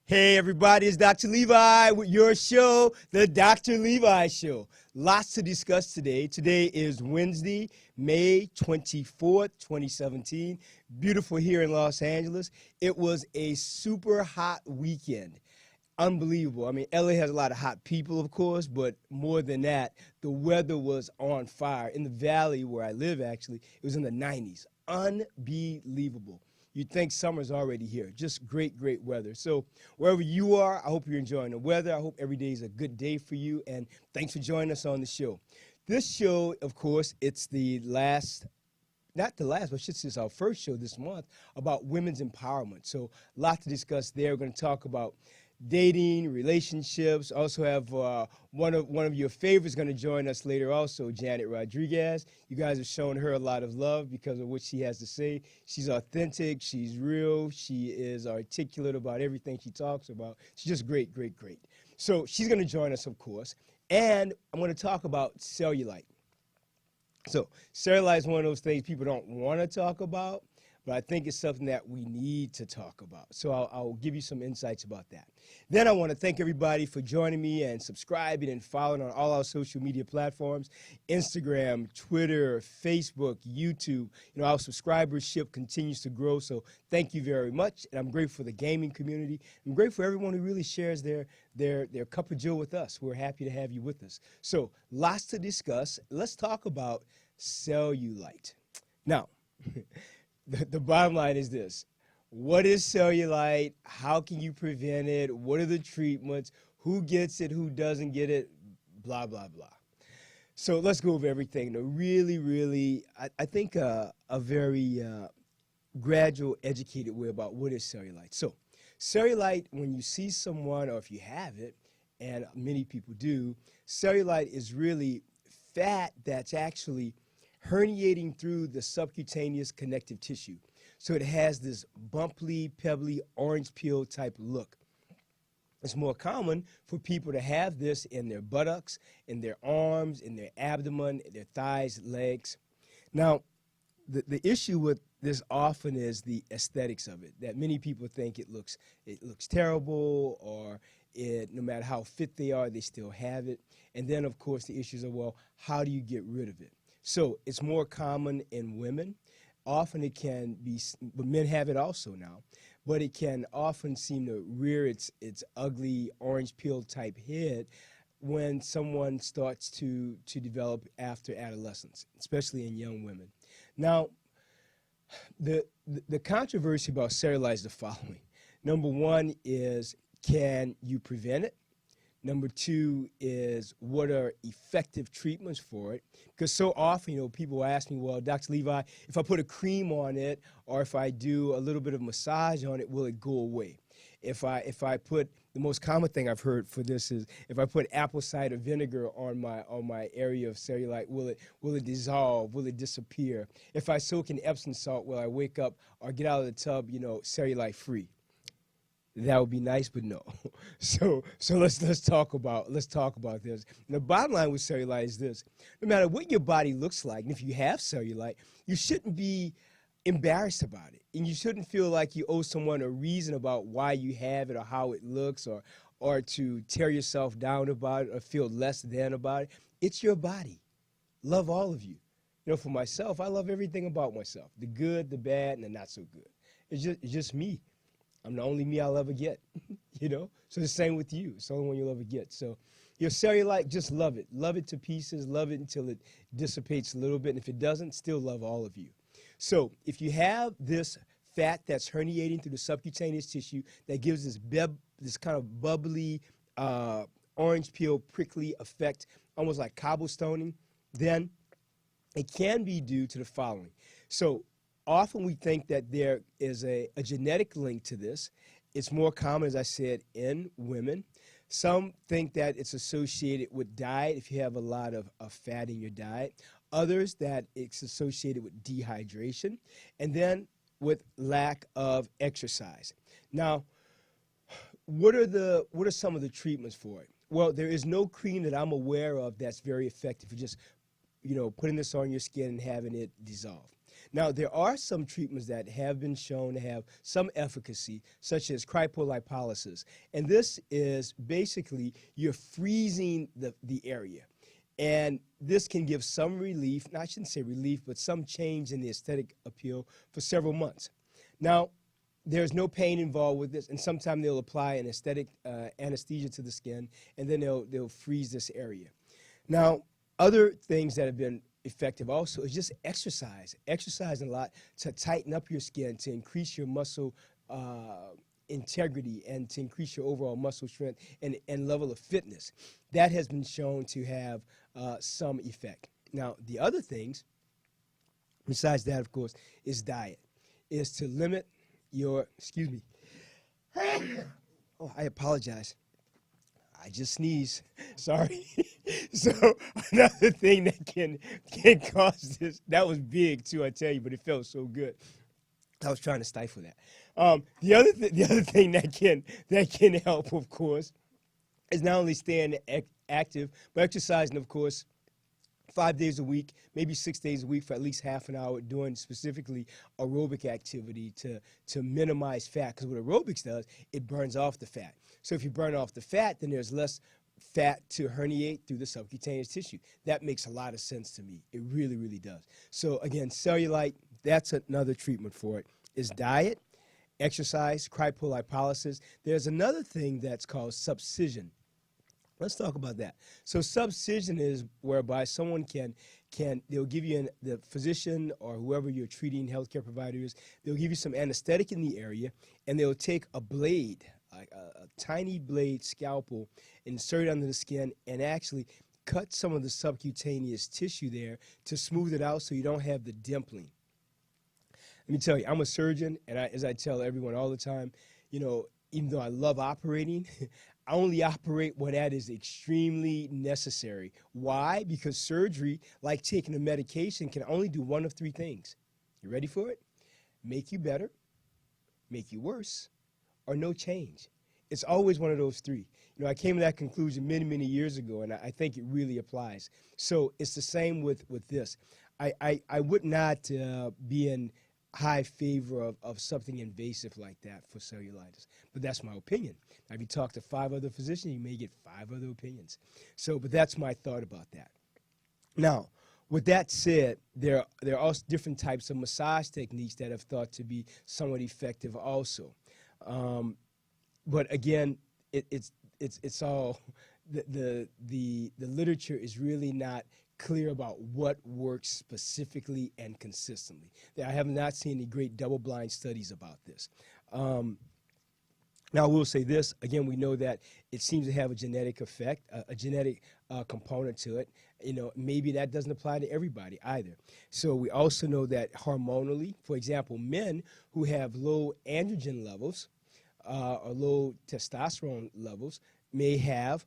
Hey everybody, it's Dr. Levi with your show, The Dr. Levi Show. Lots to discuss today. Today is Wednesday, May 24th, 2017. Beautiful here in Los Angeles. It was a super hot weekend. Unbelievable. I mean, LA has a lot of hot people, of course, but more than that, the weather was on fire. In the valley where I live, actually, it was in the 90s. Unbelievable. You'd think summer's already here. Just great, great weather. So wherever you are, I hope you're enjoying the weather. I hope every day is a good day for you. And thanks for joining us on the show. This show, of course, it's the last, not the last, but it's our first show this month about women's empowerment. So a lot to discuss there. We're going to talk about dating, relationships. Also have one of your favorites going to join us later also, Janet Rodriquez. You guys have shown her a lot of love because of what she has to say. She's authentic. She's real. She is articulate about everything she talks about. She's just great, great, great. So she's going to join us, of course. And I'm going to talk about cellulite. So cellulite is one of those things people don't want to talk about, but I think it's something that we need to talk about. So I'll give you some insights about that. Then I want to thank everybody for joining me and subscribing and following on all our social media platforms, Instagram, Twitter, Facebook, YouTube. You know, our subscribership continues to grow, so thank you very much. And I'm grateful for the gaming community. I'm grateful for everyone who really shares their cup of joe with us. We're happy to have you with us. So lots to discuss. Let's talk about cellulite. Now, the bottom line is this. What is cellulite? How can you prevent it? What are the treatments? Who gets it? Who doesn't get it? Blah, blah, blah. So let's go over everything in a really, I think a very gradual, educated way about what is cellulite. So cellulite, when you see someone, or if you have it, and many people do, cellulite is really fat that's actually herniating through the subcutaneous connective tissue. So it has this bumpy, pebbly, orange peel type look. It's more common for people to have this in their buttocks, in their arms, in their abdomen, their thighs, legs. Now, the issue with this often is the aesthetics of it, that many people think it looks terrible, or no matter how fit they are, they still have it. And then, of course, the issues are, well, how do you get rid of it? So it's more common in women. Often it can be, but men have it also now, but it can often seem to rear its ugly orange peel type head when someone starts to develop after adolescence, especially in young women. Now, the controversy about cellulite is the following. Number one is, can you prevent it? Number two is, what are effective treatments for it? Because so often, you know, people ask me, well, Dr. Levi, if I put a cream on it, or if I do a little bit of massage on it, will it go away? If I put, the most common thing I've heard for this is, if I put apple cider vinegar on my area of cellulite, will it dissolve? Will it disappear? If I soak in Epsom salt, will I wake up or get out of the tub, you know, cellulite free? That would be nice, but no. So let's talk about this. And the bottom line with cellulite is this: no matter what your body looks like, and if you have cellulite, you shouldn't be embarrassed about it, and you shouldn't feel like you owe someone a reason about why you have it or how it looks, or to tear yourself down about it or feel less than about it. It's your body. Love all of you. You know, for myself, I love everything about myself: the good, the bad, and the not so good. It's just me. I'm the only me I'll ever get, you know? So the same with you. It's the only one you'll ever get. So your cellulite, just love it. Love it to pieces. Love it until it dissipates a little bit. And if it doesn't, still love all of you. So if you have this fat that's herniating through the subcutaneous tissue that gives this kind of bubbly, orange peel, prickly effect, almost like cobblestoning, then it can be due to the following. So often we think that there is a genetic link to this. It's more common, as I said, in women. Some think that it's associated with diet, if you have a lot of fat in your diet. Others that it's associated with dehydration, and then with lack of exercise. Now, what are some of the treatments for it? Well, there is no cream that I'm aware of that's very effective for just, you know, putting this on your skin and having it dissolve. Now, there are some treatments that have been shown to have some efficacy, such as crypolipolysis. And this is basically you're freezing the area. And this can give some relief, I shouldn't say relief, but some change in the aesthetic appeal for several months. Now, there's no pain involved with this, and sometimes they'll apply an aesthetic anesthesia to the skin, and then they'll freeze this area. Now, other things that have been effective also is just exercise. Exercising a lot to tighten up your skin, to increase your muscle integrity, and to increase your overall muscle strength and level of fitness. That has been shown to have some effect. Now, the other things, besides that, of course, is diet, is to limit your, excuse me. Oh, I apologize. I just sneezed. Sorry. So another thing that can cause this, that was big too, I tell you, but it felt so good. I was trying to stifle that. The other thing that can help, of course, is not only staying active, but exercising, of course, 5 days a week, maybe 6 days a week for at least half an hour, doing specifically aerobic activity to minimize fat. Because what aerobics does, it burns off the fat. So if you burn off the fat, then there's less fat to herniate through the subcutaneous tissue. That makes a lot of sense to me. It really, really does. So again, cellulite, that's another treatment for it, is diet, exercise, crypolipolysis. There's another thing that's called subcision. Let's talk about that. So subcision is whereby someone they'll give you, the physician or whoever you're treating, healthcare provider is, they'll give you some anesthetic in the area, and they'll take a blade, a tiny blade scalpel, insert it under the skin, and actually cut some of the subcutaneous tissue there to smooth it out so you don't have the dimpling. Let me tell you, I'm a surgeon, and as I tell everyone all the time, you know, even though I love operating, I only operate when that is extremely necessary. Why? Because surgery, like taking a medication, can only do one of three things. You ready for it? Make you better, make you worse, or no change. It's always one of those three. You know, I came to that conclusion many, many years ago, and I think it really applies. So it's the same with this. I would not be in high favor of something invasive like that for cellulitis. But that's my opinion. Now, if you talk to 5 other physicians, you may get 5 other opinions. So, but that's my thought about that. Now, with that said, there are also different types of massage techniques that have thought to be somewhat effective also. But again, it's all, the literature is really not clear about what works specifically and consistently. I have not seen any great double-blind studies about this. Now, I will say this. Again, we know that it seems to have a genetic effect, a genetic component to it. You know, maybe that doesn't apply to everybody either. So we also know that hormonally, for example, men who have low androgen levels or low testosterone levels may have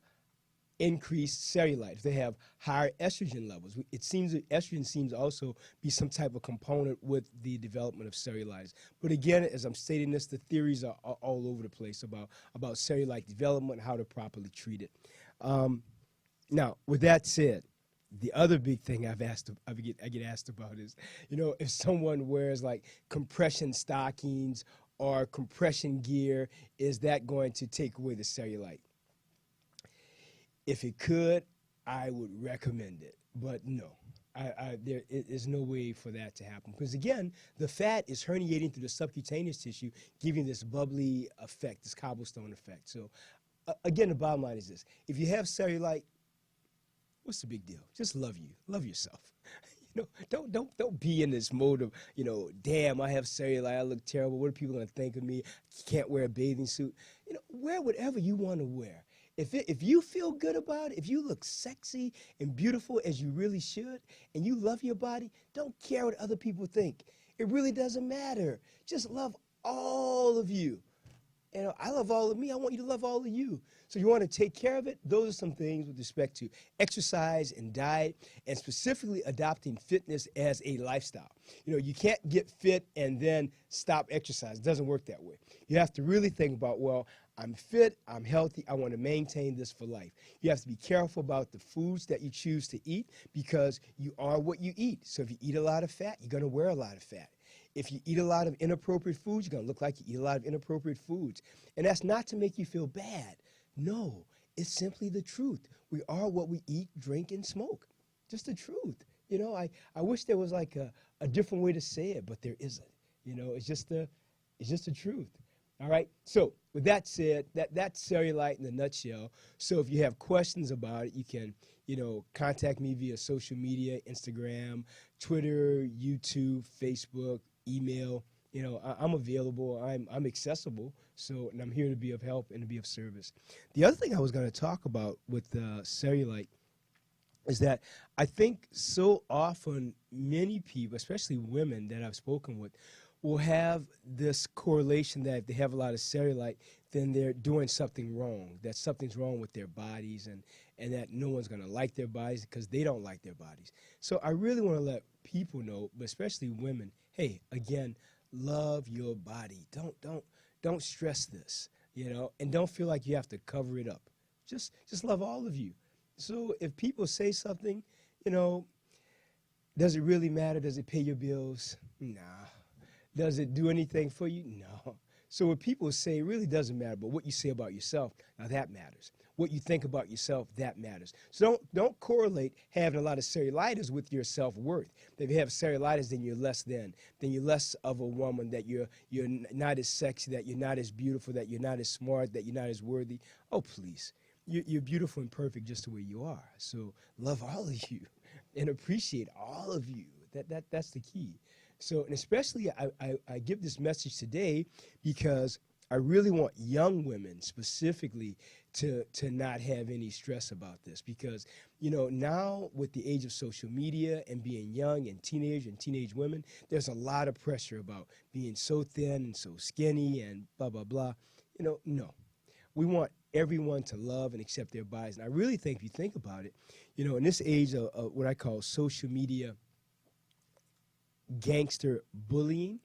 increased cellulite. If they have higher estrogen levels, it seems that estrogen seems to also be some type of component with the development of cellulitis. But again, as I'm stating this, the theories are all over the place about cellulite development, how to properly treat it. Now, with that said, the other big thing I get asked about is, you know, if someone wears like compression stockings or compression gear, is that going to take away the cellulite? If it could, I would recommend it, but no. There is no way for that to happen. Because again, the fat is herniating through the subcutaneous tissue, giving this bubbly effect, this cobblestone effect. So again, the bottom line is this. If you have cellulite, what's the big deal? Just love you. Love yourself. You know, don't be in this mode of, you know, damn, I have cellulite, I look terrible. What are people going to think of me? Can't wear a bathing suit. You know, wear whatever you want to wear. If you feel good about it, if you look sexy and beautiful as you really should, and you love your body, don't care what other people think. It really doesn't matter. Just love all of you. And I love all of me. I want you to love all of you. So you want to take care of it. Those are some things with respect to exercise and diet, and specifically adopting fitness as a lifestyle. You can't get fit and then stop exercise. It doesn't work that way. You have to really think about, well, I'm fit, I'm healthy, I want to maintain this for life. You have to be careful about the foods that you choose to eat, because you are what you eat. So if you eat a lot of fat, you're going to wear a lot of fat. If you eat a lot of inappropriate foods, you're going to look like you eat a lot of inappropriate foods. And that's not to make you feel bad. No, it's simply the truth. We are what we eat, drink, and smoke. Just the truth. I wish there was like a different way to say it, but there isn't. It's just the truth. All right. So with that said, that's cellulite in a nutshell. So if you have questions about it, you can, contact me via social media, Instagram, Twitter, YouTube, Facebook, email. I'm available. I'm accessible. And I'm here to be of help and to be of service. The other thing I was going to talk about with cellulite is that I think so often many people, especially women that I've spoken with, will have this correlation that if they have a lot of cellulite, then they're doing something wrong, that something's wrong with their bodies, and that no one's going to like their bodies because they don't like their bodies. So I really want to let people know, but especially women, hey, again, love your body. Don't stress this, and don't feel like you have to cover it up. Just love all of you. So if people say something, does it really matter? Does it pay your bills? Nah. Does it do anything for you? No. So what people say really doesn't matter, but what you say about yourself, now that matters. What you think about yourself, that matters. So don't correlate having a lot of cellulitis with your self-worth. If you have cellulitis, then you're less than. Then you're less of a woman, that you're not as sexy, that you're not as beautiful, that you're not as smart, that you're not as worthy. Oh, please. You're beautiful and perfect just the way you are. So love all of you and appreciate all of you. That's the key. So, and especially I give this message today because I really want young women specifically to not have any stress about this, because, now with the age of social media and being young and teenage women, there's a lot of pressure about being so thin and so skinny and blah, blah, blah. No. We want everyone to love and accept their bodies. And I really think, if you think about it, in this age of what I call social media gangster bullying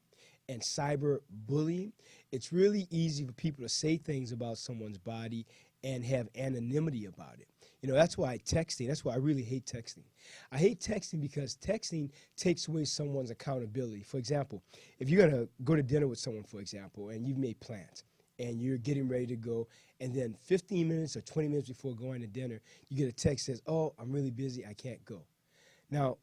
and cyber bullying, it's really easy for people to say things about someone's body and have anonymity about it. That's why that's why I really hate texting. I hate texting because texting takes away someone's accountability. For example, if you're going to go to dinner with someone, for example, and you've made plans and you're getting ready to go, and then 15 minutes or 20 minutes before going to dinner, you get a text that says, oh, I'm really busy, I can't go. Now,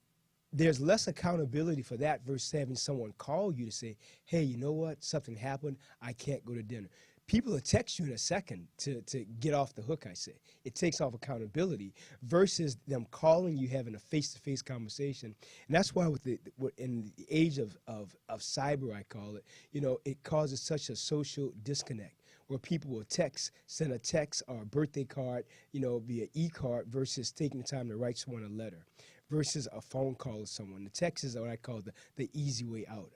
there's less accountability for that versus having someone call you to say, hey, you know what, something happened, I can't go to dinner. People will text you in a second to get off the hook, I say. It takes off accountability versus them calling you, having a face-to-face conversation. And that's why in the age of cyber, I call it, it causes such a social disconnect, where people will send a text or a birthday card, via e-card versus taking the time to write someone a letter, versus a phone call to someone. The text is what I call the easy way out.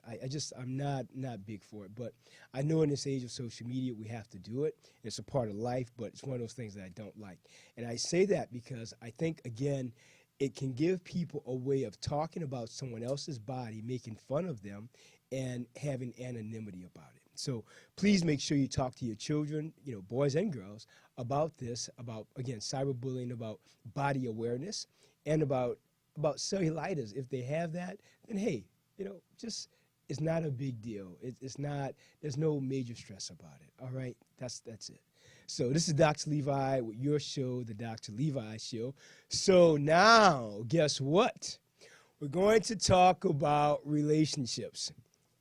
I'm not big for it, but I know in this age of social media we have to do it. It's a part of life, but it's one of those things that I don't like. And I say that because I think, again, it can give people a way of talking about someone else's body, making fun of them, and having anonymity about it. So please make sure you talk to your children, boys and girls, about this, about, again, cyberbullying, about body awareness, and about cellulitis. If they have that, then hey, just, it's not a big deal. It's not, there's no major stress about it. All right, that's it. So this is Dr. Levi with your show, The Dr. Levi Show. So now, guess what? We're going to talk about relationships.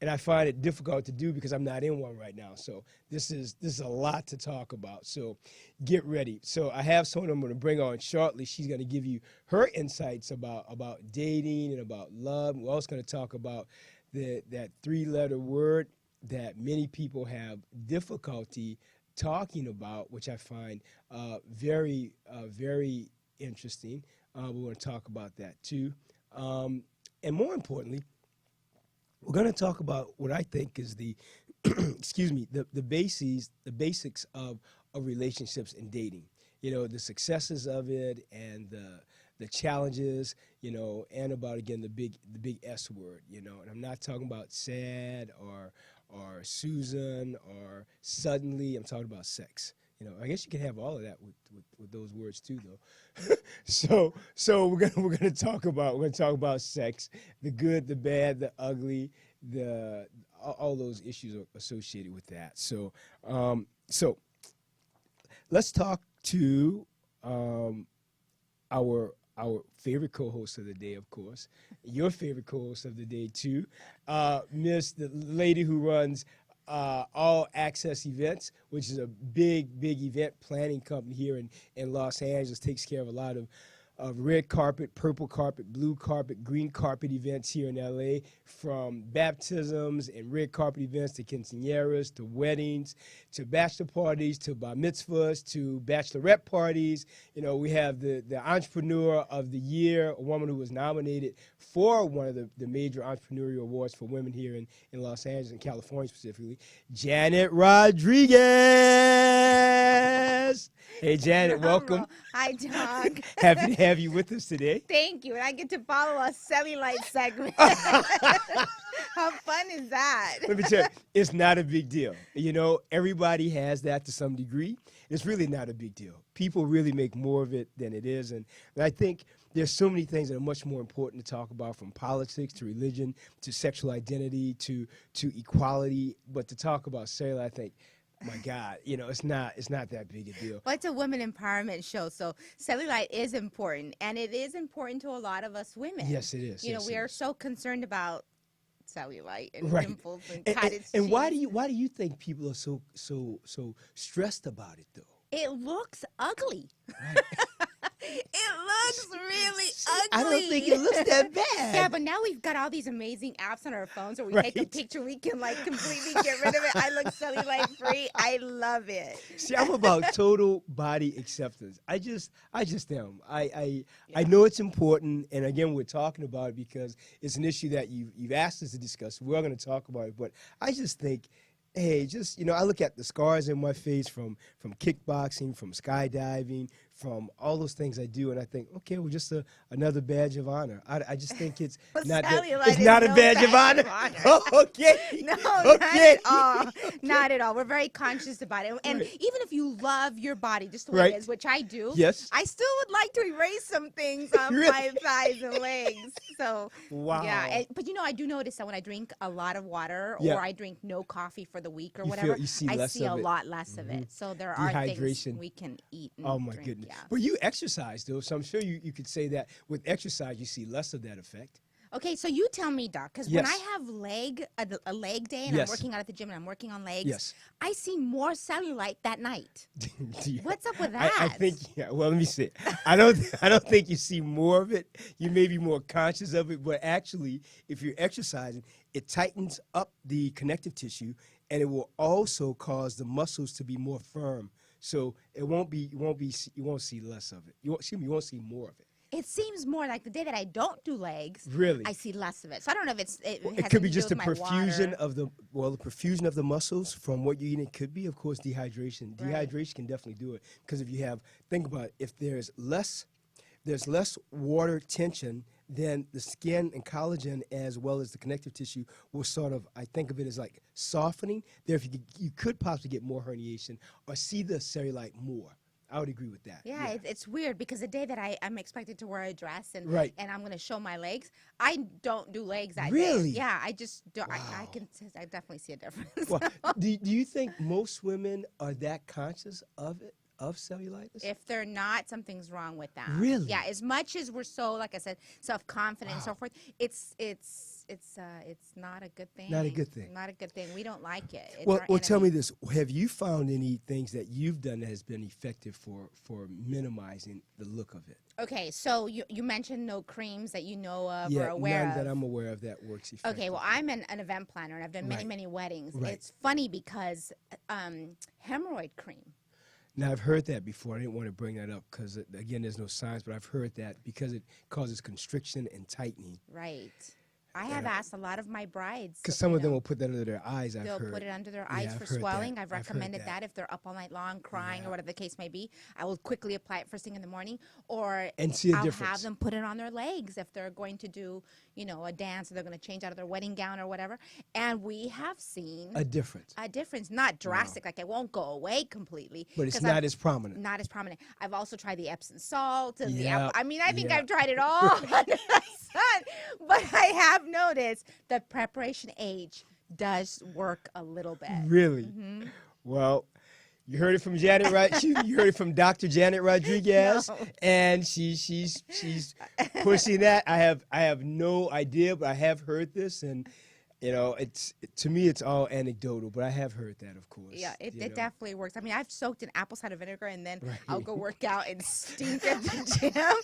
And I find it difficult to do because I'm not in one right now. So this is a lot to talk about. So get ready. So I have someone I'm going to bring on shortly. She's going to give you her insights about dating and about love. We're also going to talk about that three-letter word that many people have difficulty talking about, which I find very interesting. We're going to talk about that too. And more importantly, we're going to talk about what I think is the excuse me, the basics of relationships and dating. You know, the successes of it and the challenges, you know, and about, again, the big S word, you know. And I'm not talking about sad or Susan or suddenly. I'm talking about sex. You know, I guess you can have all of that with those words too, though. so we're gonna talk about sex, the good, the bad, the ugly, all those issues are associated with that. So let's talk to our favorite co-host of the day, of course, your favorite co-host of the day too, Miss the lady who runs All Access Events, which is a big event planning company here in Los Angeles. Takes care of a lot of red carpet, purple carpet, blue carpet, green carpet events here in LA, from baptisms and red carpet events to quinceañeras to weddings to bachelor parties to bar mitzvahs to bachelorette parties. You know, we have the Entrepreneur of the Year, a woman who was nominated for one of the major entrepreneurial awards for women here in Los Angeles and California specifically, Janet Rodriquez. Hey, Janet, welcome. Hi, Doug. Happy to have you with us today. Thank you. And I get to follow a cellulite segment. How fun is that? Let me tell you, it's not a big deal. You know, everybody has that to some degree. It's really not a big deal. People really make more of it than it is. And I think there's so many things that are much more important to talk about, from politics to religion to sexual identity to equality. But to talk about cellulite, I think, my God, you know, it's not that big a deal. Well, it's a women empowerment show, so cellulite is important, and it is important to a lot of us women. Yes, it is. You know, yes, we are so concerned about cellulite and right. pimples and cottage cheese. And why do you think people are so stressed about it, though? It looks ugly. Right. It looks really ugly. I don't think it looks that bad. Yeah, but now we've got all these amazing apps on our phones where we take a picture, we can like completely get rid of it. I look cellulite free. I love it. See, I'm about total body acceptance. I just am. I know it's important, and again, we're talking about it because it's an issue that you've asked us to discuss. We're going to talk about it, but I just think, hey, just, you know, I look at the scars in my face from kickboxing, from skydiving, from all those things I do, and I think, okay, well, just another badge of honor. I just think it's not it's not a badge of honor. Oh, okay. No, okay. not at all. Not at all. We're very conscious about it. And even if you love your body just the way it is, which I do, yes, I still would like to erase some things on my thighs and legs. So, wow. Yeah. But, you know, I do notice that when I drink a lot of water or I drink no coffee for the week or whatever, I see a lot less of it. So there are things we can eat and oh, my drink. goodness. Yeah. But you exercise, though, so I'm sure you could say that with exercise you see less of that effect. Okay, so you tell me, Doc, because when I have a leg day and I'm working out at the gym and I'm working on legs, I see more cellulite that night. What's up with that? I think, well, let me say, I don't think you see more of it. You may be more conscious of it, but actually, if you're exercising, it tightens up the connective tissue, and it will also cause the muscles to be more firm. So you won't see less of it. You won't see more of it. It seems more like the day that I don't do legs, really, I see less of it. So I don't know if it could be just the perfusion of the perfusion of the muscles from what you eat. It could be, of course, dehydration. Dehydration can definitely do it, because if you have, think about it, if there's less water tension, then the skin and collagen as well as the connective tissue will sort of, I think of it as like softening. Therefore, you could possibly get more herniation or see the cellulite more. I would agree with that. Yeah. It's weird because the day that I'm expected to wear a dress and I'm going to show my legs, I don't do legs that day. Yeah, I just don't. Wow. I definitely see a difference. Well, do you think most women are that conscious of it? Of cellulitis? If they're not, something's wrong with them. Really? Yeah. As much as we're so, like I said, self-confident and so forth, it's not a good thing. Not a good thing. Not a good thing. We don't like it. It's well, tell me this: have you found any things that you've done that has been effective for minimizing the look of it? Okay, so you mentioned no creams that you know of or aware none of. that I'm aware of that works effectively. Okay, well, I'm an event planner, and I've done many weddings. It's funny because hemorrhoid cream. Now, I've heard that before. I didn't want to bring that up because, again, there's no science, but I've heard that because it causes constriction and tightening. Right. I have asked a lot of my brides. Because some of them will put that under their eyes, I've They'll heard. put it under their eyes for swelling. I've recommended that if they're up all night long crying or whatever the case may be. I will quickly apply it first thing in the morning. Or and see a I'll difference. have them put it on their legs if they're going to do, you know, a dance or they're going to change out of their wedding gown or whatever. And we have seen a difference. A difference. Not drastic, like it won't go away completely. But it's not as prominent. Not as prominent. I've also tried the Epsom salt and the Yeah. apple. I mean, I think I've tried it all under the sun. But I have noticed the preparation age does work a little bit. Really? Well, you heard it from Janet, right? You heard it from Dr. Janet Rodriquez, and she's pushing that. I have no idea, but I have heard this, and you know, to me it's all anecdotal, but I have heard that, of course. Yeah, it definitely works. I mean, I've soaked in apple cider vinegar, and then I'll go work out and stink at the gym.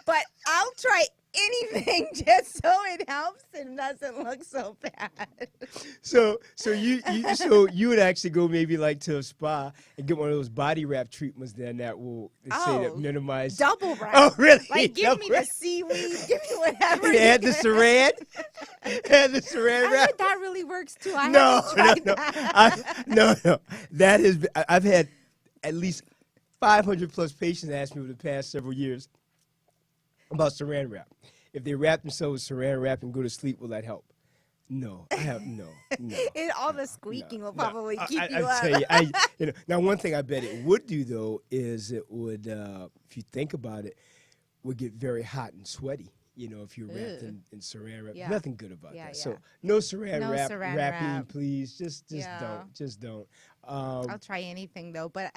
But I'll try anything just so it helps and doesn't look so bad. So you would actually go maybe like to a spa and get one of those body wrap treatments then that will say that minimize double wrap. Oh, really? Like give me the seaweed, give me whatever. Add the saran. Add the saran wrap. I heard that really works too. I haven't tried that. No. That is, I've had at least 500 plus patients ask me over the past several years about saran wrap. If they wrap themselves with saran wrap and go to sleep, will that help? No, I have no. All the squeaking will probably keep you up. Tell you, now one thing I bet it would do though is it would, if you think about it, would get very hot and sweaty. You know, if you're wrapped in saran wrap, nothing good about that. So no saran wrapping, please. Just don't. I'll try anything though, but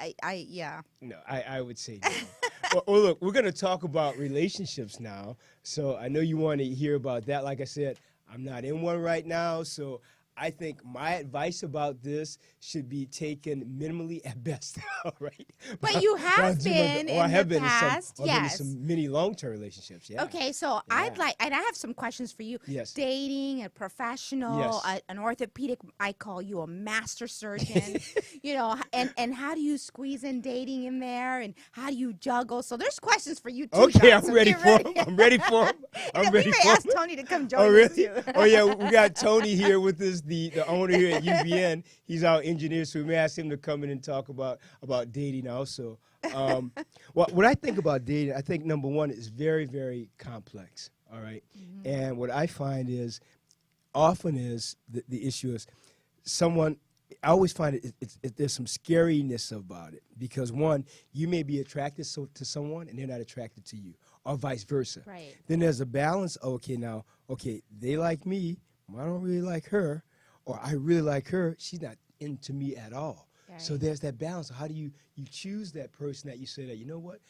No, I would say no. well, look, we're gonna talk about relationships now. So I know you want to hear about that. Like I said, I'm not in one right now, so I think my advice about this should be taken minimally at best. All right. But you have been in the past, yes. I've been in some many long-term relationships. Yeah. Okay, so I'd like, and I have some questions for you. Yes. Dating, a professional, an orthopedic. I call you a master surgeon. You know, and how do you squeeze in dating in there, and how do you juggle? So there's questions for you too. Okay, John, I'm ready for them. I'm ready for them. I'm ready for them. We may ask Tony to come join us too. Oh yeah, we got Tony here with us, the owner here at UVN. He's our engineer, so we may ask him to come in and talk about dating also. Well, what I think about dating, I think number one is very, very complex. All right, and what I find is often is the issue is someone. I always find there's some scariness about it because one, you may be attracted to someone and they're not attracted to you, or vice versa. Right. Then there's a balance. Okay, they like me, I don't really like her, or I really like her, she's not into me at all. Right. So there's that balance. How do you choose that person that you say that, you know what,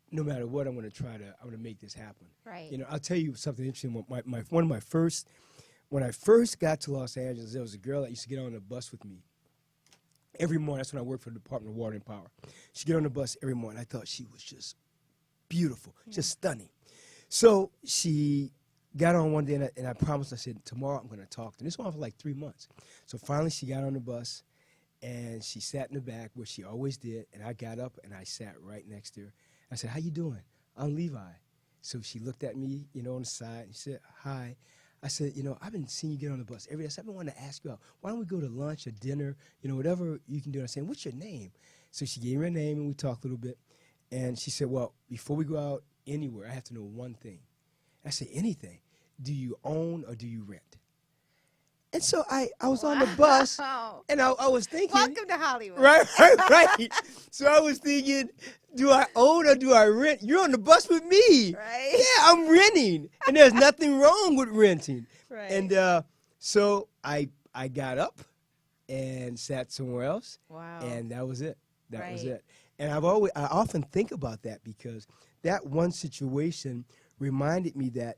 no matter what, I'm going to make this happen. Right. You know, I'll tell you something interesting. When I first got to Los Angeles, there was a girl that used to get on the bus with me every morning. That's when I worked for the Department of Water and Power. She'd get on the bus every morning. I thought she was just beautiful, just stunning. So she got on one day, and I promised, I said, tomorrow I'm going to talk to her. This went on for like 3 months. So finally she got on the bus, and she sat in the back where she always did, and I got up, and I sat right next to her. I said, how you doing? I'm Levi. So she looked at me, on the side, and she said, hi. I said, I've been seeing you get on the bus every day. So I've been wanting to ask you out. Why don't we go to lunch or dinner, whatever you can do. And I said, what's your name? So she gave me her name, and we talked a little bit. And she said, well, before we go out anywhere, I have to know one thing. I said, anything. Do you own or do you rent? And so I was on the bus, and I was thinking. Welcome to Hollywood. Right. So I was thinking, do I own or do I rent? You're on the bus with me. Right. Yeah, I'm renting, and there's nothing wrong with renting. Right. And so I got up and sat somewhere else. Wow. And that was it. That was it. And I often think about that because that one situation reminded me that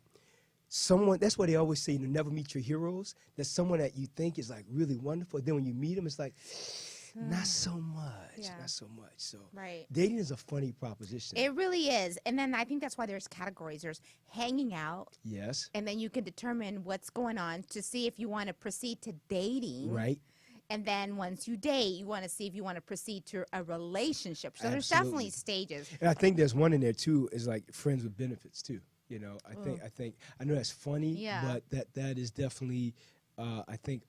that's why they always say, never meet your heroes. There's someone that you think is like really wonderful. Then when you meet them, it's like, not so much, not so much. So dating is a funny proposition. It really is. And then I think that's why there's categories. There's hanging out. Yes. And then you can determine what's going on to see if you want to proceed to dating. Right. And then once you date, you want to see if you want to proceed to a relationship. So there's definitely stages. And I think there's one in there, too, is like friends with benefits, too. I know that's funny, Yeah. but that is definitely, I think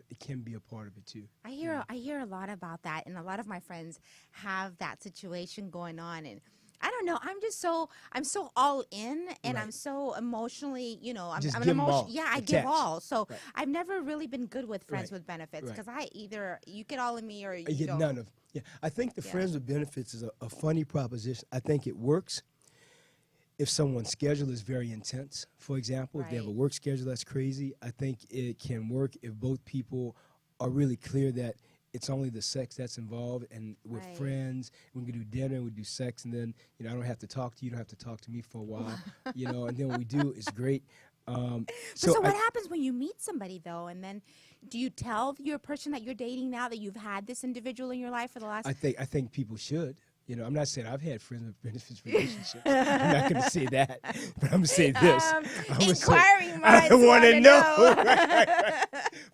it can be a part of it too. I hear a lot about that, and a lot of my friends have that situation going on, and I don't know. I'm so all in, and Right. I'm so emotionally, Just I'm an give 'em emotion. all, Yeah, I give attached. all. So Right. I've never really been good with friends Right. with benefits Right. because I either you get all of me or You you get don't. none of. Yeah, I think the Yeah. friends with benefits is a funny proposition. I think it works if someone's schedule is very intense. For example, if they have a Right. work schedule that's crazy, I think it can work if both people are really clear that it's only the sex that's involved, and with Right. friends, we can do dinner, we do sex, and then I don't have to talk to you, you don't have to talk to me for a while, and then when we do, it's great. Um, But so so I, what happens when you meet somebody though, and then do you tell your person that you're dating now that you've had this individual in your life for the last? I think people should. I'm not saying I've had friends with benefits relationships. I'm not going to say that, but I'm going to say this. I'm gonna say, Inquiring I minds want to wanna know. Right.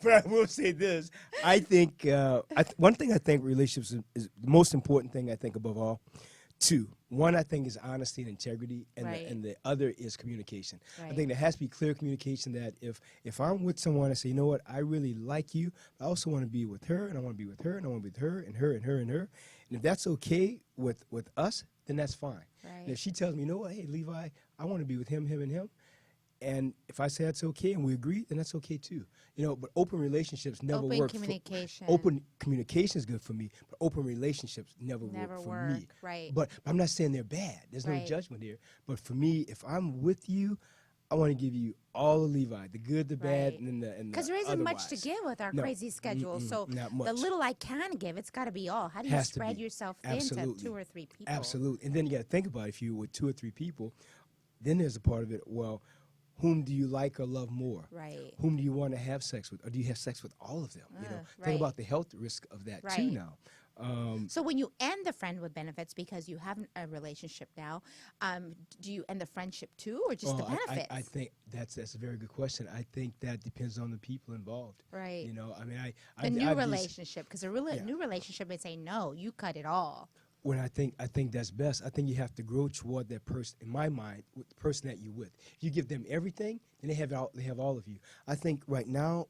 But I will say this. I think one thing I think relationships is the most important thing I think above all. Two. One, I think, is honesty and integrity, and Right. the other is communication. I Right. think there has to be clear communication that if I'm with someone, I say, you know what, I really like you, I also want to be with her, and I want to be with her, and I want to be with her, and her, and her, and her. And if that's okay with us, then that's fine. And if Right. she tells me, you know what, hey, Levi, I want to be with him, him, and him, and if I say that's okay and we agree, then that's okay too. But open relationships never Open work. communication. Open communication is good for me, but open relationships never Never work for work. me. Right. But I'm not saying they're bad. There's no Right. judgment here. But for me, if I'm with you, I want to give you all of Levi, the good, the bad, Right. and the Because there isn't much to otherwise. give with our No. crazy schedule. So Not the much. little I can give, it's got to be all. How do you Has to spread be. yourself thin to Absolutely. 2 or 3 people? Absolutely. And then you got to think about it. If you're with 2 or 3 people, then there's a part of it, well, whom do you like or love more? Right. Whom do you want to have sex with? Or do you have sex with all of them? Right. Think about the health risk of that too Right. now. So when you end the friend with benefits because you have a relationship now, do you end the friendship too, or just the benefits? I think that's a very good question. I think that depends on the people involved. Right. I mean, The new I've just- relationship, because a new relationship may say no, you cut it all. when I think that's best. I think you have to grow toward that person. In my mind, with the person that you're with, if you give them everything, then they have all of you. I think right now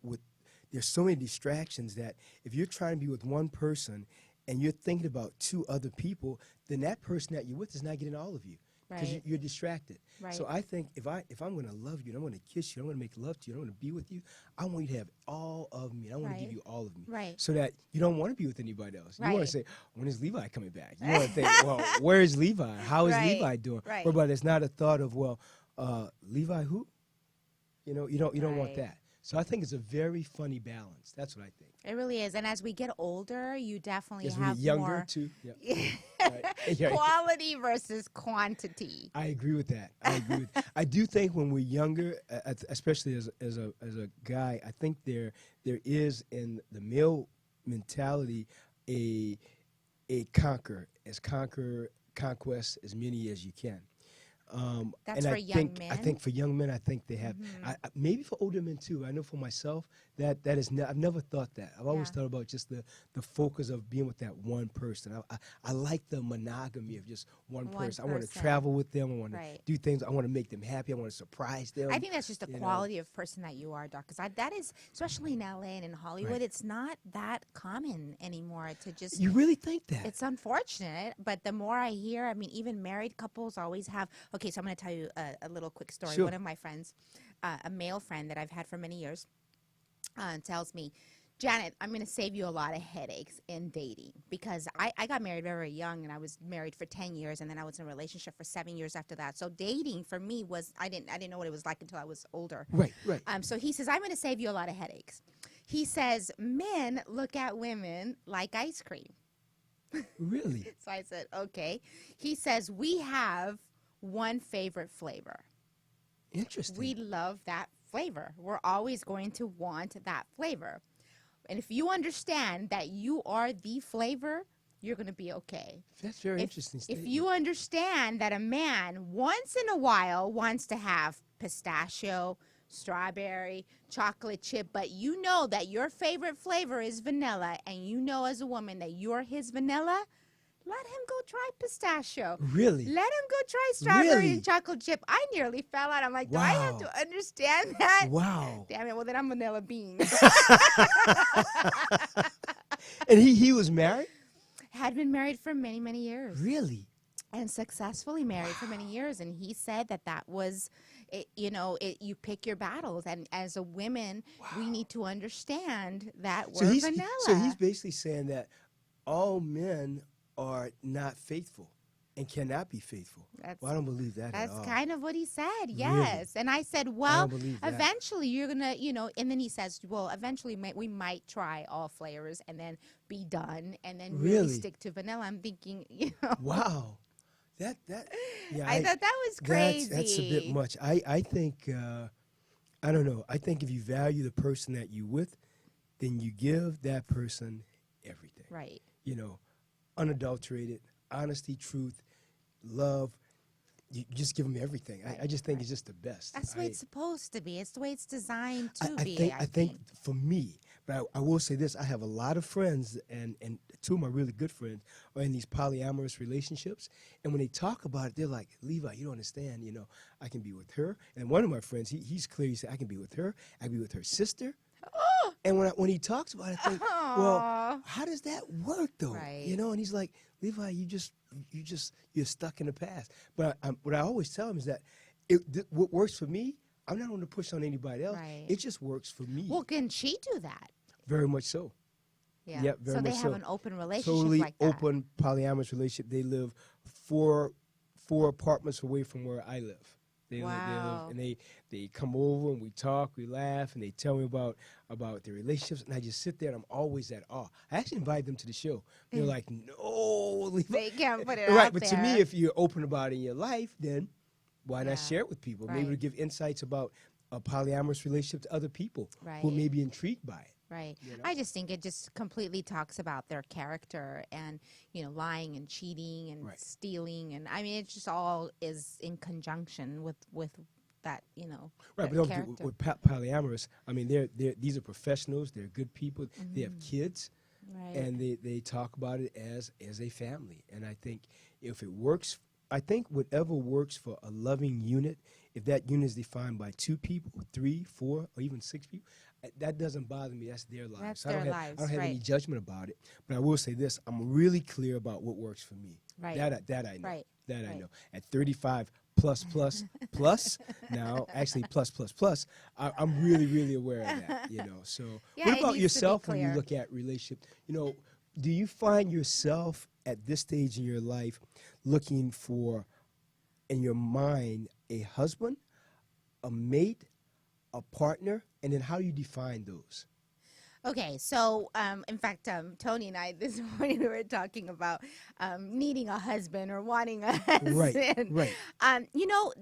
there's so many distractions that if you're trying to be with one person and you're thinking about 2 other people, then that person that you're with is not getting all of you because Right. you're distracted. Right. So I think if I'm going to love you, and I'm going to kiss you, and I'm going to make love to you, and I'm going to be with you, I want you to have all of me. And I want to give Right. you all of me. Right. So that you don't want to be with anybody else. You want Right. to say, when is Levi coming back? You want to think, well, where is Levi? How is Right. Levi doing? Right. But it's not a thought of, well, Levi who? You don't want Right. that. So I think it's a very funny balance. That's what I think. It really is. And as we get older, you definitely As we have get younger more too. Yeah. Right. Yeah. quality versus quantity. I agree with that. I do think when we're younger, especially as a guy, I think there is in the male mentality a conquest as many as you can. That's and for I young think, men? I think for young men, I think they have. Maybe for older men too. I know for myself that is. I've never thought that. I've always Yeah. thought about just the focus of being with that one person. I like the monogamy of just one person. I want to person. travel with them. I want Right. to do things. I want to make them happy. I want to surprise them. I think that's just the you know. quality of person that you are, Doc. Because that is, especially in LA and in Hollywood, Right. it's not that common anymore to just. You really think that? It's unfortunate, but the more I hear, I mean, even married couples always have. Okay, so I'm going to tell you a little quick story. Sure. One of my friends, a male friend that I've had for many years, tells me, Janet, I'm going to save you a lot of headaches in dating because I got married very young and I was married for 10 years and then I was in a relationship for 7 years after that. So dating for me was, I didn't know what it was like until I was older. Right. So he says, I'm going to save you a lot of headaches. He says, men look at women like ice cream. Really? So I said, okay. He says, we have one favorite flavor. Interesting. We love that flavor. We're always going to want that flavor. And if you understand that you are the flavor, you're going to be okay. That's very interesting. If Statement. you understand that a man once in a while wants to have pistachio, strawberry, chocolate chip, but you know that your favorite flavor is vanilla, and you know as a woman that you're his vanilla, let him go try pistachio. Really? Let him go try strawberry Really? and chocolate chip. I nearly fell out. I'm like, do I have Wow. to understand that? Wow. Damn it. Well, then I'm vanilla bean. And he was married? Had been married for many, many years. Really? And successfully married for many years. And he said that was, you pick your battles. And as a women, we need to understand that we're vanilla. So he's basically saying that all men are not faithful and cannot be faithful. Well, I don't believe that at all. That's kind of what he said, Really? yes. And I said, I well, don't believe that. eventually you're going to, and then he says, well, eventually we might try all flavors and then be done and then really stick to vanilla. I'm thinking, Wow. Yeah. I thought that was crazy. That's a bit much. I think, I don't know. I think if you value the person that you're with, then you give that person everything. Right. Unadulterated, honesty, truth, love. You just give them everything. Right. I just think it's just the best. That's the way it's supposed to be. It's the way it's designed to be. I think for me, but I will say this, I have a lot of friends, and two of my really good friends are in these polyamorous relationships. And when they talk about it, they're like, Levi, you don't understand, I can be with her. And one of my friends, he's clear, he said, I can be with her, I can be with her sister. And when he talks about it, I think, well, how does that work though? Right. And he's like, Levi, you're stuck in the past. But what I always tell him is that what works for me, I'm not going to push on anybody else. Right. It just works for me. Well, can she do that? Very much so. Yeah. Yep, very so they much have so. an open relationship Totally like that. open polyamorous relationship. They live four apartments away from where I live. They live, and they come over and we talk, we laugh, and they tell me about their relationships, and I just sit there and I'm always at awe. I actually invite them to the show. They're like, no, Levi. They can't put it right, out but there. to me, if you're open about it in your life, then why not share it with people? Right. Maybe to give insights about a polyamorous relationship to other people who may be intrigued by it. Right. I just think it just completely talks about their character and, lying and cheating and stealing. And I mean, it just all is in conjunction with that, Right, that but character. with polyamorous, I mean, these are professionals. They're good people. Mm-hmm. They have kids. Right. And they talk about it as a family. And I think if it works, I think whatever works for a loving unit, if that unit is defined by 2 people, 3, 4, or even 6 people, that doesn't bother me. That's their lives. That's I don't their have, lives, I don't have any right. judgment about it. But I will say this: I'm really clear about what works for me. Right. That I know. Right. That I Right. know. At 35 plus now, actually plus, I'm really aware of that. So Yeah, what it about needs to be yourself when you clear. look at relationship? Do you find yourself at this stage in your life looking for, in your mind, a husband, a mate, a partner, and then how do you define those? Okay, so in fact, Tony and I this morning we were talking about needing a husband or wanting a husband. Right.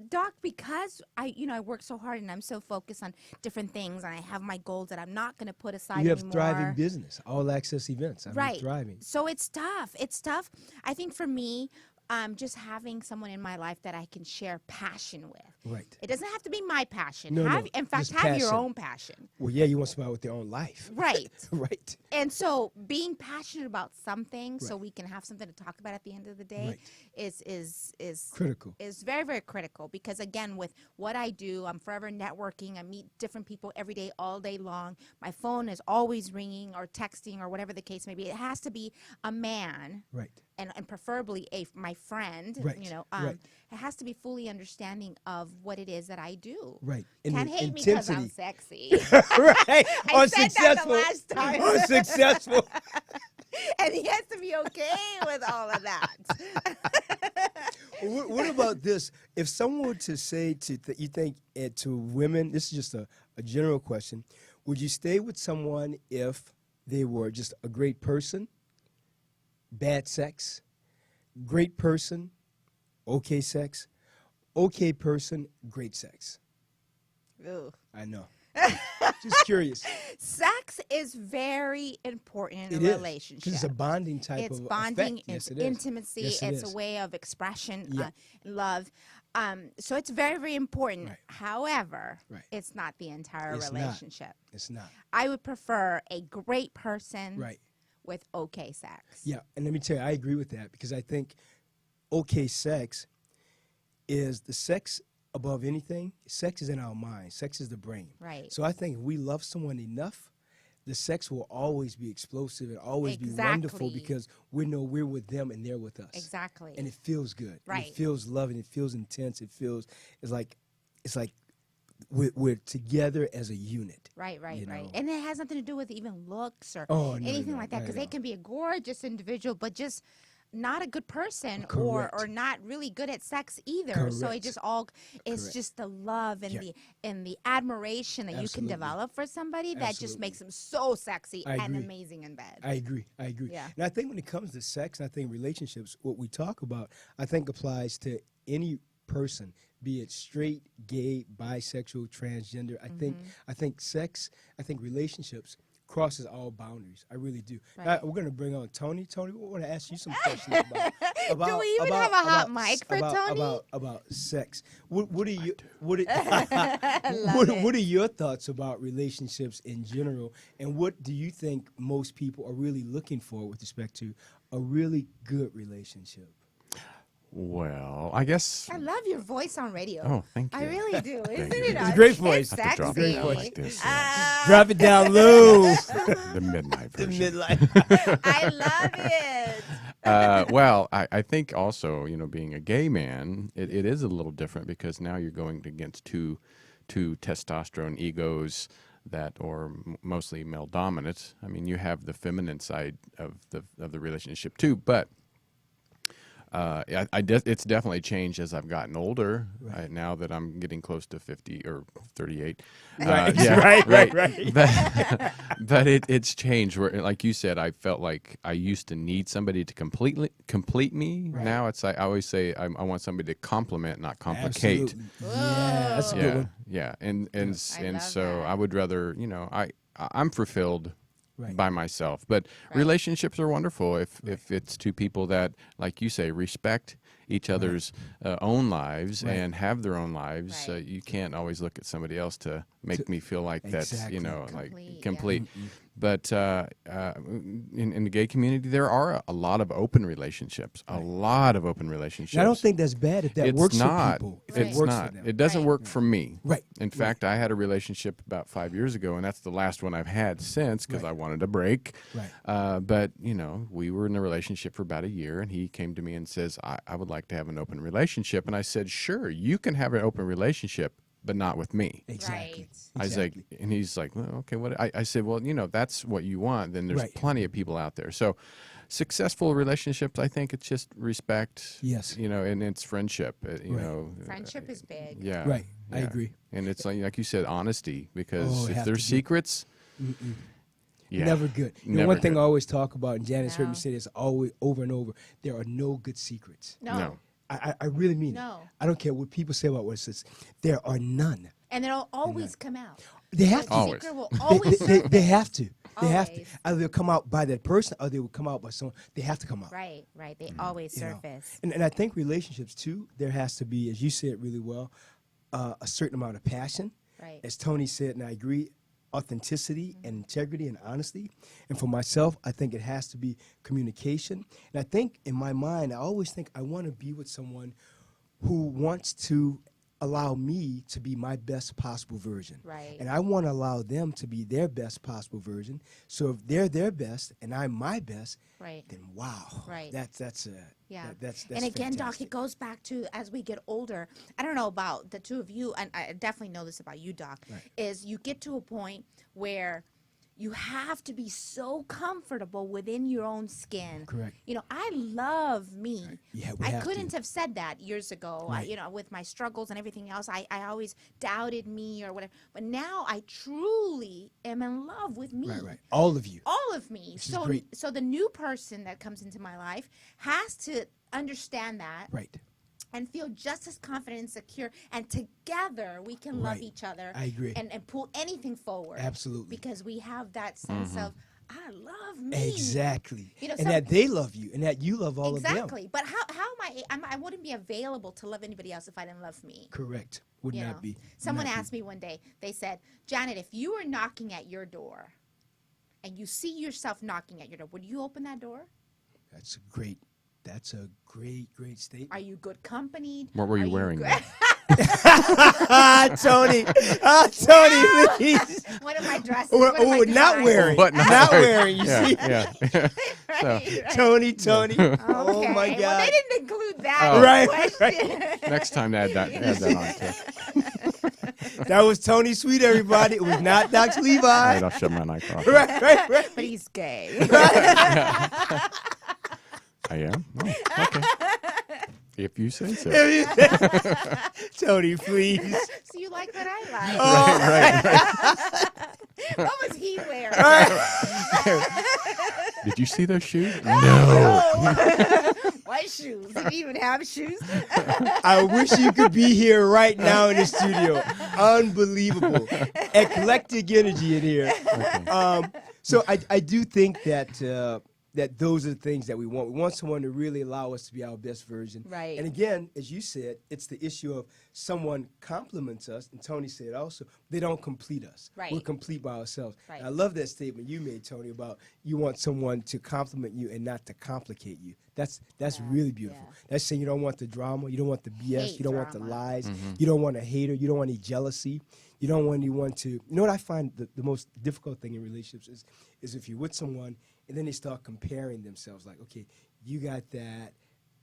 Doc, because I work so hard and I'm so focused on different things and I have my goals that I'm not going to put aside You have anymore. thriving business, all access events. Right. Thriving. So it's tough. It's tough. I think for me, just having someone in my life that I can share passion with. Right. It doesn't have to be my passion. No, In fact, just have your passion. own passion. Well, yeah, you want somebody with their own life. Right. Right. And so being passionate about something so we can have something to talk about at the end of the day is Critical. Is very, very critical because, again, with what I do, I'm forever networking. I meet different people every day, all day long. My phone is always ringing or texting or whatever the case may be. It has to be a man. Right. And preferably my friend, Right, right. It has to be fully understanding of what it is that I do. Right. Can't hate me because I'm sexy. Right. I said that the last time. Unsuccessful. And he has to be okay with all of that. What about this? If someone were to say to women, this is just a general question, would you stay with someone if they were just a great person, bad sex, great person, okay sex, okay person, great sex? Ooh. I know. Just curious. Sex is very important in It a is, relationship. because it's a bonding type It's of bonding, effect. Yes, it's it is. intimacy, Yes, it it's is. a way of expression, Yeah. love. So it's very, very important. Right. However, Right. it's not the entire It's not. relationship. It's not. I would prefer a great person Right. with okay sex. Yeah, and let me tell you, I agree with that because I think okay sex is the sex above anything. Sex is in our mind. Sex is the brain. Right. So I think if we love someone enough, the sex will always be explosive and always be wonderful Exactly. because we know we're with them and they're with us. Exactly. And it feels good. And Right. it feels loving. It feels intense. It's like we're together as a unit. Right, you right. know? And it has nothing to do with even looks or Oh, no, anything no, like that, not because at they all. can be a gorgeous individual, but just not a good person, or Correct. not really good at sex either. So it Correct. just all it's Correct. just the love and Yeah. the admiration that you can Absolutely. develop for somebody that just Absolutely. makes them so sexy I and agree. amazing in bed. I agree. Yeah. And I think when it comes to sex, and I think relationships, what we talk about, I think applies to any person, be it straight, gay, bisexual, transgender. I think sex, I think relationships crosses all boundaries. I really do. Right. Now, we're going to bring on Tony. Tony, we want to ask you some questions about Do we even have a hot mic for Tony? About sex. What are you what Love it. what are your thoughts about relationships in general, and what do you think most people are really looking for with respect to a really good relationship? Well, I guess. I love your voice on radio. Oh, thank you. I really do. Isn't you. it? It's a great voice. It's I have to sexy. drop it down like this. Drop it down low. The midnight The version. midlife. I love it. Well, I think also, being a gay man, it is a little different because now you're going against two testosterone egos that are mostly male dominant. I mean, you have the feminine side of the relationship too, but it's definitely changed as I've gotten older. Right. Now that I'm getting close to 50 or 38. Right. Yeah, Right. But it's changed. Where, like you said, I felt like I used to need somebody to complete me. Right. Now it's like I always say I want somebody to complement, not complicate. Absolutely. Yeah, that's a good one. Yeah, and love so that. I would rather, I'm fulfilled Right. by myself. But Right. relationships are wonderful if it's two people that, like you say, respect each other's own lives Right. and have their own lives. Right. You can't always look at somebody else to make me feel like that's Exactly. like Complete, yeah. complete. But in the gay community, there are a lot of open relationships. A lot of open relationships. And I don't think that's bad if that it's works not. for people. If Right. it It's works not. for them. It doesn't Right. work for me. Right. In fact, I had a relationship about 5 years ago, and that's the last one I've had since because Right. I wanted a break. Right. But, we were in a relationship for about a year, and he came to me and says, I would like to have an open relationship. And I said, sure, you can have an open relationship, but not with me. Exactly. Right. I was like, and he's like, well, okay, what? I said, well, that's what you want. Then there's Right. plenty of people out there. So successful relationships, I think it's just respect. Yes. And it's friendship. Friendship is big. Yeah. Right. I yeah. agree. And it's like you said, honesty, because Oh, if have there's to be. secrets, yeah, Never good. Never One thing good. I always talk about, and Janice heard No. me say this always over and over, there are no good secrets. No. I really mean No. it. I don't care what people say about what it says. There are none. And it'll always come out. They have The to. Always. secret will They, always they have to. They have to. Always. Either they'll come out by that person or they will come out by someone. They have to come out. Right. They always you know. surface. And I think relationships, too, there has to be, as you said really well, a certain amount of passion. Right. As Tony said, and I agree, authenticity and integrity and honesty. And for myself, I think it has to be communication. And I think in my mind, I always think I want to be with someone who wants to allow me to be my best possible version. Right. And I want to allow them to be their best possible version. So if they're their best and I'm my best, Right. then wow. Right. That's Yeah. that's and again, Doc, fantastic. it goes back to as we get older. I don't know about the two of you, and I definitely know this about you, Doc, Right. is you get to a point where you have to be so comfortable within your own skin. Correct. I love me. Yeah, we I have to. couldn't have said that years ago. Right. With my struggles and everything else, I always doubted me or whatever. But now I truly am in love with me. Right. All of you. All of me. Which is great. So the new person that comes into my life has to understand that Right. and feel just as confident and secure, and together we can love Right. each other. I agree. And pull anything forward. Absolutely. Because we have that sense of I love me. Exactly. You know, and that they love you and that you love all of them. Exactly. But how am I wouldn't be available to love anybody else if I didn't love me. Correct. Would You not know? be. Someone asked me one day, they said, Janet, if you were knocking at your door and you see yourself knocking at your door, would you open that door? That's a great statement. Are you good company? What were you wearing? Good? Tony, Tony, please. What am I dressed? Not wearing. What Not wearing. You yeah, see, yeah. Right. Tony. Okay. Oh my Well, God. they didn't include that Oh. Right, question. Next time, add that on too. That was Tony Sweet, everybody. It was not Dr. All Levi. right, I'll shut my mic off. Right. But he's gay. I am? Oh, okay. If you say so. Tony, please. So you like what I like. Right. What was he wearing? Did you see those shoes? No. What shoes? Did he even have shoes? I wish you could be here right now in the studio. Unbelievable. Eclectic energy in here. Okay. So I do think that that those are the things that we want. We want someone to really allow us to be our best version. Right. And again, as you said, it's the issue of someone compliments us, and Tony said also, they don't complete us. Right. We're complete by ourselves. Right. And I love that statement you made, Tony, about you want someone to compliment you and not to complicate you. That's really beautiful. yeah. That's saying you don't want the drama, you don't want the BS, Hate you don't want the drama. lies, you don't want a hater, you don't want any jealousy. You don't want anyone to, you know what I find the most difficult thing in relationships is if you're with someone and then they start comparing themselves, like, okay, you got that,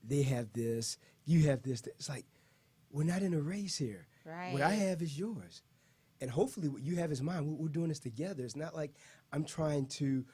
they have this, you have this. It's like, we're not in a race here. Right. What I have is yours. And hopefully what you have is mine. We're doing this together. It's not like I'm trying to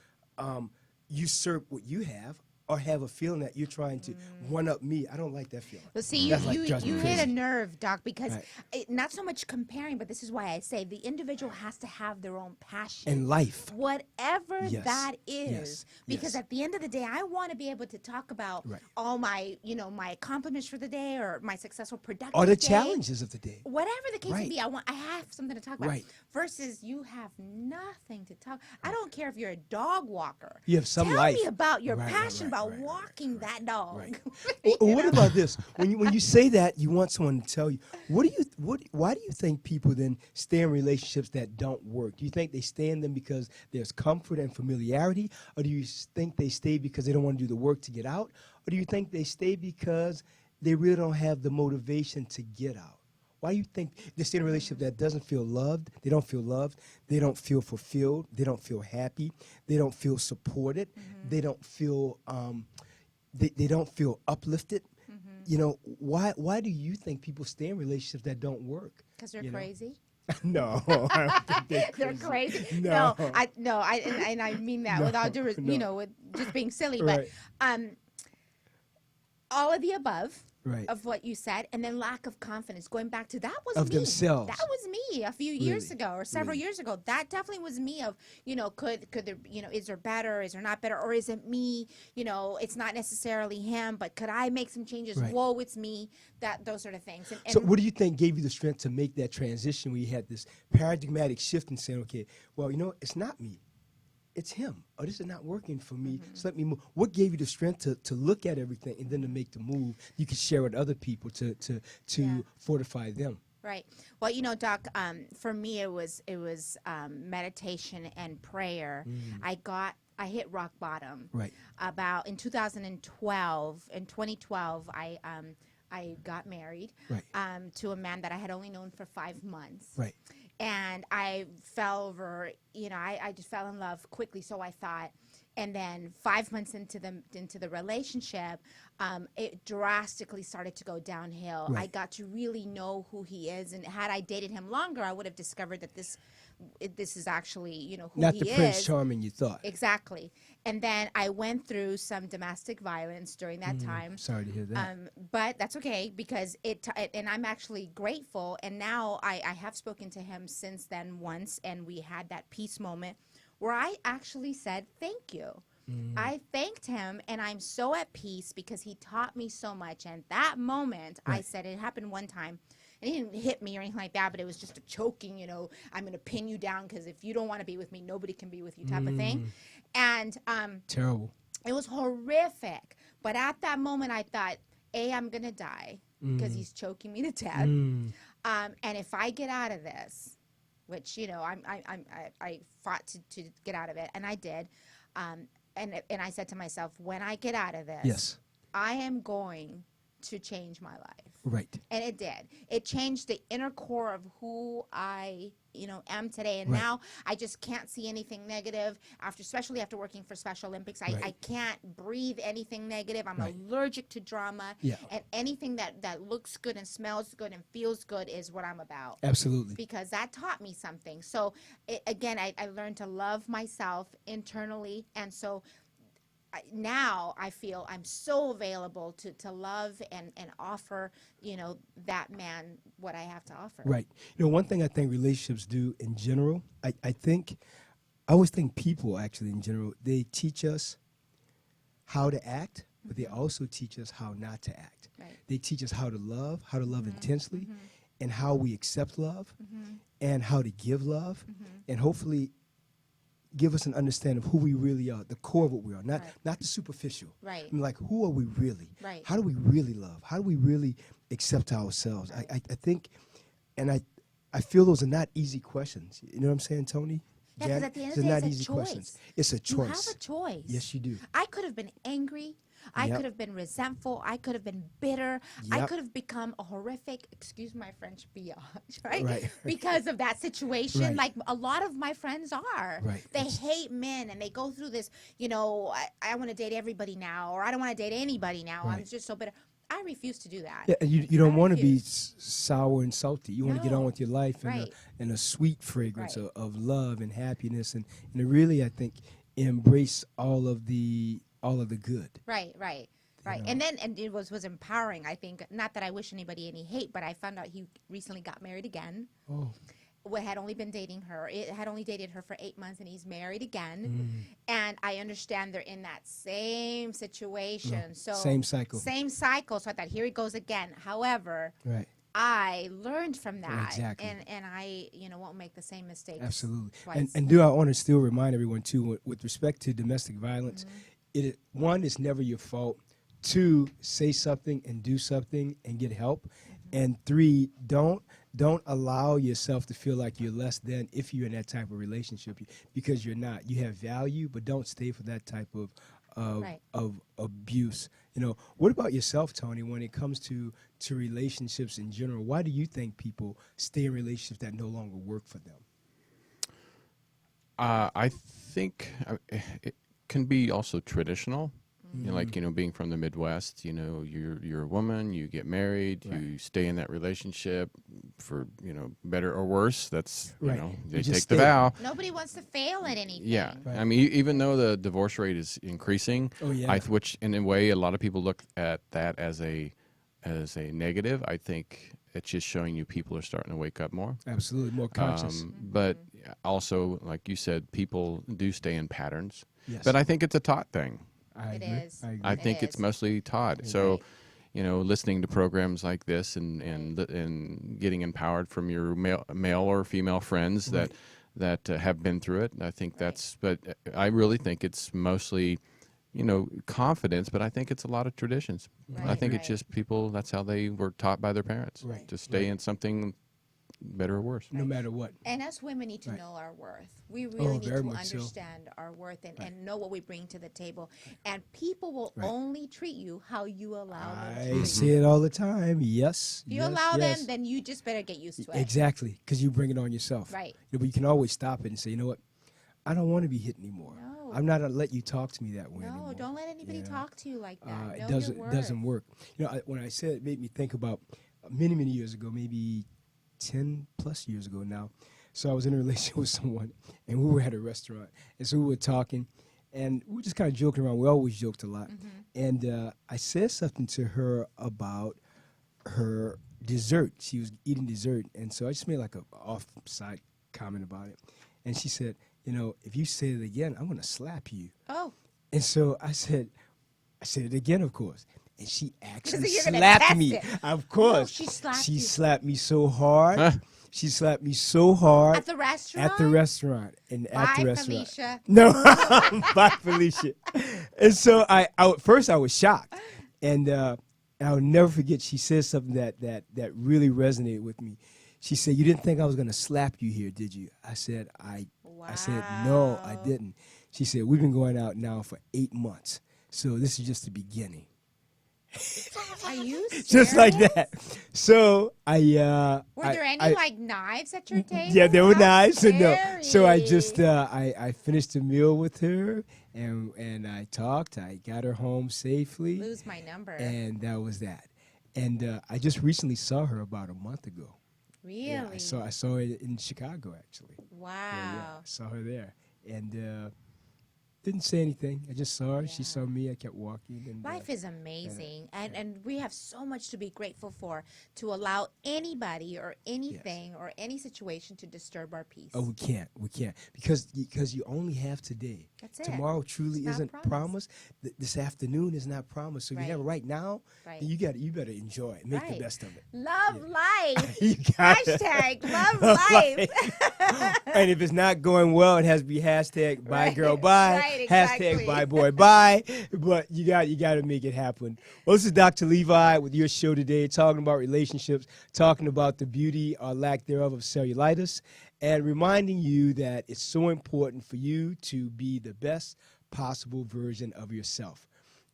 usurp what you have or have a feeling that you're trying to one-up me. I don't like that feeling. Well, see, That's like drives me you hit crazy. a nerve, Doc, because Right. not so much comparing, but this is why I say the individual has to have their own passion. In life. Whatever Yes. that is. Yes. Because Yes. at the end of the day, I want to be able to talk about Right. all my, my accomplishments for the day or my successful productive Or the day. challenges of the day. Whatever the case may Right. be, I have something to talk about. Right. Versus you have nothing to talk. I don't care if you're a dog walker. You have some Tell life. me about your Right, passion right, about right, walking that dog. Right. You Well, what know? about this? When you say that, you want someone to tell you. Why do you think people then stay in relationships that don't work? Do you think they stay in them because there's comfort and familiarity, or do you think they stay because they don't want to do the work to get out, or do you think they stay because they really don't have the motivation to get out? Why do you think they stay in a relationship that doesn't feel loved? They don't feel loved. They don't feel fulfilled. They don't feel happy. They don't feel supported. They don't feel they don't feel uplifted. You know, why do you think people stay in relationships that don't work? Because they're you know? crazy. No, I don't think They're crazy. No. And I mean that without with just being silly. Right. But all of the above Right. of what you said, and then lack of confidence. Going back to that was Of me. themselves. That was me a few years Really? ago or several Really? years ago. That definitely was me. Of could there is there better? Is there not better? Or is it me? It's not necessarily him, but could I make some changes? Right. Whoa, it's me. Those sort of things. And So what do you think gave you the strength to make that transition where you had this paradigmatic shift and saying, okay, well, it's not me. It's him. Or this is not working for me. So let me move. What gave you the strength to look at everything and then to make the move you could share with other people to Yeah. fortify them? Right. Well, Doc, for me it was meditation and prayer. I hit rock bottom. Right. About in 2012. In 2012, I got married Right. to a man that I had only known for 5 months. Right. And I fell over, I just fell in love quickly, so I thought. And then 5 months into the relationship, it drastically started to go downhill. Right. I got to really know who he is, and had I dated him longer, I would have discovered that this is actually, who Not he the is. Prince Charming you thought. Exactly. And then I went through some domestic violence during that time. Sorry to hear that. But that's okay because and I'm actually grateful. And now I have spoken to him since then once, and we had that peace moment where I actually said, thank you. I thanked him, and I'm so at peace because he taught me so much. And that moment, I said, it happened one time. And he didn't hit me or anything like that, but it was just a choking, I'm going to pin you down because if you don't want to be with me, nobody can be with you type of thing. And Terrible. it was horrific. But at that moment, I thought, I'm going to die because he's choking me to death. And if I get out of this, which, you know, I fought to get out of it, and I did. And I said to myself, when I get out of this, Yes. I am going to change my life. Right. And it did. It changed the inner core of who I, you know, am today. And Right. now I just can't see anything negative especially after working for Special Olympics. Right. I can't breathe anything negative. I'm Right. allergic to drama. Yeah. And anything that looks good and smells good and feels good is what I'm about. Absolutely. Because that taught me something. So again, I learned to love myself internally. And so now I feel I'm so available to love and offer, you know, that man what I have to offer. Right. You know, one thing I think relationships do in general, I always think people actually in general, they teach us how to act, but they also teach us how not to act. Right. They teach us how to love intensely, and how we accept love, and how to give love, and hopefully give us an understanding of who we really are, the core of what we are, not the superficial. Right. I mean, like, who are we really? Right. How do we really love? How do we really accept ourselves? Right. I think, and I feel those are not easy questions. You know what I'm saying, Tony? Yeah, because Janet? at the end of They're the day, not it's a easy choice. questions. It's a You choice. have a choice. Yes, you do. I could have been angry. I Yep. could have been resentful. I could have been bitter. I Yep. could have become a horrific, excuse my French, biatch, right? Right. Because of that situation. Right. Like a lot of my friends are. Right. They That's- hate men and they go through this, you know, I want to date everybody now, or I don't want to date anybody now. I'm Right. just so bitter. I refuse to do that. Yeah, and you don't I want to be refuse. sour and salty. You want to get on No. with your life Right. in a sweet fragrance Right. of love and happiness, and really, I think, embrace all of the good. Right. know. And then it was empowering, I think. Not that I wish anybody any hate, but I found out he recently got married again. Oh, Had only been dating her. It had only dated her for 8 months, and he's married again. Mm. And I understand they're in that same situation. So same cycle. Same cycle. So I thought, here he goes again. However, Right. I learned from that, Exactly. and I, you know, won't make the same mistakes. Absolutely. Twice. And do I want to still remind everyone too, with respect to domestic violence, Mm-hmm. one, it's never your fault. Two, say something and do something and get help. Mm-hmm. And three, don't allow yourself to feel like you're less than if you're in that type of relationship, because you're not. You have value, but don't stay for that type of Right. of abuse. You know, what about yourself, Tony, when it comes to relationships in general? Why do you think people stay in relationships that no longer work for them? I think it can be also traditional. You know, like, you know, being from the Midwest, you know, you're a woman, you get married, Right. you stay in that relationship for, you know, better or worse. That's, you Right. know, You they just take the stay. vow. Nobody wants to fail at anything. Yeah. Right. I mean, even though the divorce rate is increasing, Oh, yeah. which in a way, a lot of people look at that as a negative. I think it's just showing you people are starting to wake up more. Absolutely, more conscious. But also, like you said, people do stay in patterns. Yes. But I think it's a taught thing. I It agree. is. I agree. I It think it's is. mostly taught. So, you know, listening to programs like this and getting empowered from your male or female friends that have been through it. I think that's. But I really think it's mostly, you know, confidence. But I think it's a lot of traditions. I Right, think it's right. just people. That's how they were taught by their parents. Right, To stay in something, better or worse. No matter what. And us women need to Right. know our worth. We really need very to much so. understand our worth and know what we bring to the table. And people will Right. only treat you how you allow them to I treat say you. it all the time. Yes. If you yes, allow yes. them, then you just better get used to it. Exactly, because you bring it on yourself. Right. But you can always stop it and say, you know what? I don't want to be hit anymore. No. I'm not gonna let you talk to me that way No, anymore. don't let anybody Yeah. talk to you like that. It Know doesn't your it doesn't worth. work. You know, when I said it made me think about many years ago, maybe 10 plus years ago now. So I was in a relationship with someone, and we were at a restaurant, and so we were talking, and we were just kind of joking around. We always joked a lot, and I said something to her about her dessert. She was eating dessert, and so I just made like a off-side comment about it, and she said, you know, if you say it again, I'm gonna slap you. Oh, And so I said it again, of course. And she actually you're gonna slapped test me. it. Of course. she slapped She you. slapped me so hard. Huh. She slapped me so hard at the restaurant? at the restaurant. And at the Bye, restaurant. Felicia. No, bye, Felicia. And so I first I was shocked, and I'll never forget. She said something that really resonated with me. She said, "You didn't think I was going to slap you here, did you?" I said, I said, "No, I Wow. didn't." She said, "We've been going out now for 8 months, so this is just the beginning." Are you Just like serious? that. So Were there any like knives at your table? yeah, there were How knives. And no, so I scary. just I finished the meal with her, and I talked. I got her home safely, Lose my number. and that was that. And I just recently saw her about a month ago. Really? Yeah, I saw her in Chicago actually. Wow. I saw her there, and didn't say anything. I just saw her. She Yeah. saw me. I kept walking. And Life is amazing, and we have so much to be grateful for, to allow anybody or anything or any situation to disturb our peace. oh, we can't, because you only have today. That's it. Tomorrow truly It's not isn't promised. promised. This afternoon is not promised. So Right. you have it right now. Right. You better enjoy it. Make Right. the best of it. Love life. You got it. Hashtag love Love life. And if it's not going well, it has to be hashtag bye Right, girl bye, right, hashtag exactly. bye boy bye. But you got to make it happen. Well, this is Dr. Levi with your show today, talking about relationships, talking about the beauty or lack thereof of cellulitis, and reminding you that it's so important for you to be the best possible version of yourself.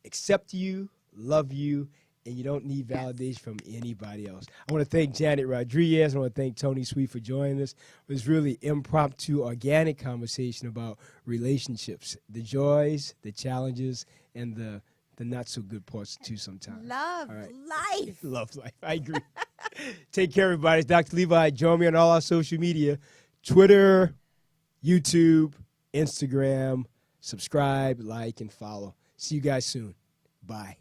Accept you, love you, and you don't need validation from anybody else. I want to thank Janet Rodriquez. I want to thank Tony Sweet for joining us. It was really impromptu, organic conversation about relationships, the joys, the challenges, and the not so good parts too sometimes. Love All right. life. Love life. I agree. Take care, everybody. It's Dr. Levi. Join me on all our social media, Twitter, YouTube, Instagram. Subscribe, like, and follow. See you guys soon. Bye.